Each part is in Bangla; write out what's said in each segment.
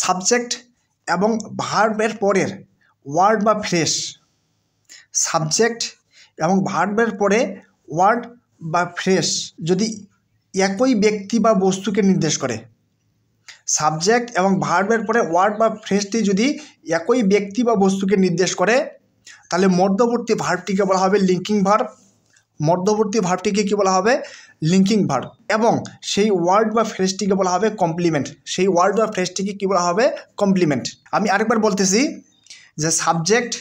সাবজেক্ট এবং ভার্বের পরের ওয়ার্ড বা ফ্রেজ, সাবজেক্ট এবং ভার্বের পরে ওয়ার্ড বা ফ্রেজ যদি একই ব্যক্তি বা বস্তুকে নির্দেশ করে, সাবজেক্ট এবং ভার্বের পরে ওয়ার্ড বা ফ্রেজটি যদি একই ব্যক্তি বা বস্তুকে নির্দেশ করে তাহলে মধ্যবর্তী ভার্বটিকে বলা হবে লিঙ্কিং ভার্ব। মধ্যবর্তী ভার্বটিকে কী বলা হবে? Linking verb. এবং সেই ওয়ার্ড বা ফ্রেজটিকে বলা হবে কমপ্লিমেন্ট। সেই ওয়ার্ড বা ফ্রেজটিকে কী বলা হবে? কমপ্লিমেন্ট। আমি আরেকবার বলতেছি যে সাবজেক্ট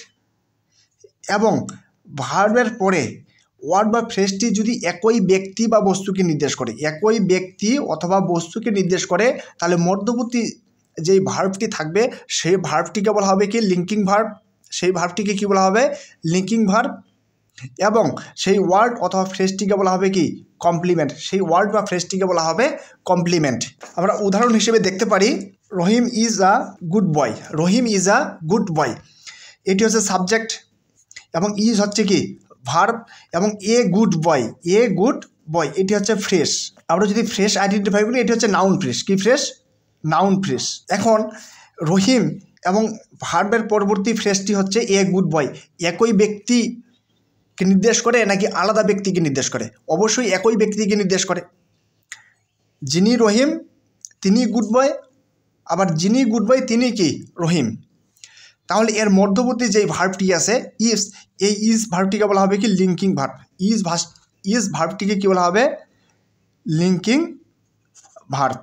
এবং ভার্বের পরে ওয়ার্ড বা ফ্রেজটি যদি একই ব্যক্তি বা বস্তুকে নির্দেশ করে, একই ব্যক্তি অথবা বস্তুকে নির্দেশ করে, তাহলে মধ্যবর্তী যেই ভার্বটি থাকবে সেই ভার্বটিকে বলা হবে কি? Linking verb. সেই ভার্বটিকে কী বলা হবে? Linking verb. এবং সেই ওয়ার্ড অথবা ফ্রেজটিকে বলা হবে কি? কমপ্লিমেন্ট। সেই ওয়ার্ড বা ফ্রেজটিকে বলা হবে কমপ্লিমেন্ট। আমরা উদাহরণ হিসেবে দেখতে পারি, Rahim is a good boy. Rahim is a good boy, এটি হচ্ছে সাবজেক্ট এবং ইজ হচ্ছে কি? ভার্ব। এবং a good boy, a good boy এটি হচ্ছে ফ্রেজ। আমরা যদি ফ্রেজ আইডেন্টিফাই করি, এটি হচ্ছে নাউন ফ্রেজ। কি ফ্রেজ? Noun phrase. এখন রহিম এবং ভার্বের পরবর্তী ফ্রেজটি হচ্ছে এ গুড বয়, একই ব্যক্তিকে নির্দেশ করে নাকি আলাদা ব্যক্তিকে নির্দেশ করে? অবশ্যই একই ব্যক্তিকে নির্দেশ করে। যিনি রহিম তিনি গুড বয়, আবার যিনি গুড বয় তিনি কি? রহিম। তাহলে এর মধ্যবর্তী যেই ভার্বটি আছে ইজ, এই ইজ ভার্বটিকে বলা হবে কি? Linking verb. ইজ ভার্বটিকে কী বলা হবে? Linking verb.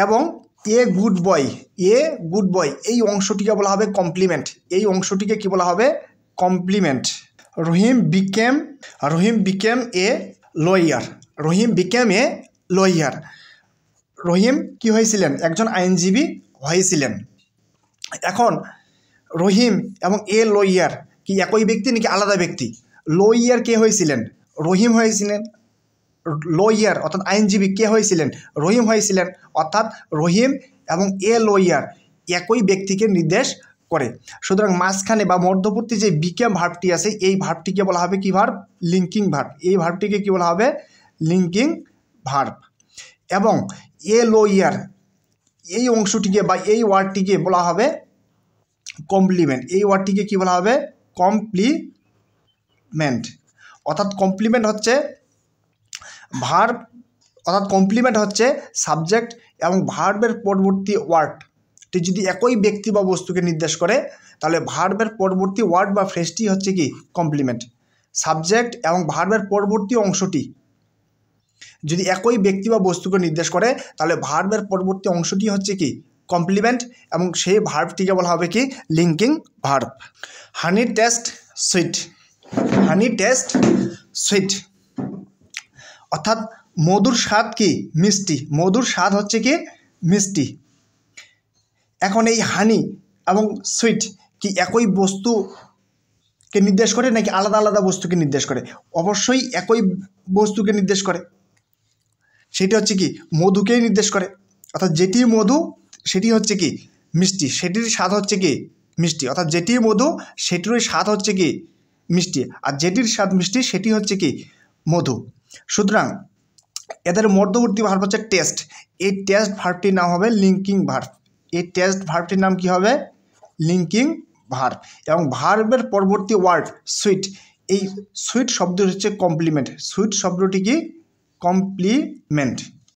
এবং a good boy, a good boy এই অংশটিকে বলা হবে কমপ্লিমেন্ট। এই অংশটিকে কী বলা হবে? Complement. Rahim became a lawyer. Rahim became a lawyer. Rahim কি হয়েছিলেন? একজন আইনজীবী হয়েছিলেন। এখন রহিম এবং এ লয়ার কি একই ব্যক্তি নাকি আলাদা ব্যক্তি? লয়ার কে হয়েছিলেন? রহিম হয়েছিলেন। লয়ার অর্থাৎ আইনজীবী কে হয়েছিলেন? রহিম হয়েছিলেন। অর্থাৎ রহিম এবং এ লয়ার একই ব্যক্তিকে নির্দেশ করে। সুতরাং মাঝখানে বা মধ্যবর্তী যে বিকেম ভার্বটি আছে এই ভার্বটিকে বলা হবে কি ভার্ব? Linking verb. এই ভার্বটিকে কী বলা হবে? Linking verb. এবং এ লয়ার এই অংশটিকে বা এই ওয়ার্ডটিকে বলা হবে কমপ্লিমেন্ট। এই ওয়ার্ডটিকে কী বলা হবে? কমপ্লিমেন্ট। অর্থাৎ কমপ্লিমেন্ট হচ্ছে ভার্ব, অর্থাৎ কমপ্লিমেন্ট হচ্ছে সাবজেক্ট এবং ভার্বের পরবর্তী ওয়ার্ডটি যদি একই ব্যক্তি বা বস্তুকে নির্দেশ করে তাহলে ভার্বের পরবর্তী ওয়ার্ড বা ফ্রেজটি হচ্ছে কি? কমপ্লিমেন্ট। সাবজেক্ট এবং ভার্বের পরবর্তী অংশটি যদি একই ব্যক্তি বা বস্তুকে নির্দেশ করে তাহলে ভার্বের পরবর্তী অংশটি হচ্ছে কি? কমপ্লিমেন্ট। এবং সেই ভার্বটিকে বলা হবে কি? Linking verb. Honey taste sweet. Honey taste sweet অর্থাৎ মধুর স্বাদ কি? মিষ্টি। মধুর স্বাদ হচ্ছে কি? মিষ্টি। এখন এই হানি এবং সুইট কি একই বস্তুকে নির্দেশ করে নাকি আলাদা আলাদা বস্তুকে নির্দেশ করে? অবশ্যই একই বস্তুকে নির্দেশ করে। সেটি হচ্ছে কি? মধুকেই নির্দেশ করে। অর্থাৎ যেটি মধু সেটি হচ্ছে কি? মিষ্টি। সেটির স্বাদ হচ্ছে কি? মিষ্টি। অর্থাৎ যেটি মধু সেটিরই স্বাদ হচ্ছে কি? মিষ্টি। আর যেটির স্বাদ মিষ্টি সেটি হচ্ছে কি? মধু। সুতরাং এদের মধ্যবর্তী ভার্ব হচ্ছে টেস্ট। এই টেস্ট ভার্বটির নাম হবে লিঙ্কিং ভার্ব। এই টেস্ট ভার্বটির নাম কি হবে? Linking verb. এবং ভার্বের পরবর্তী ওয়ার্ড সুইট, এই সুইট শব্দটি হচ্ছে কমপ্লিমেন্ট। সুইট শব্দটি কি? কমপ্লিমেন্ট।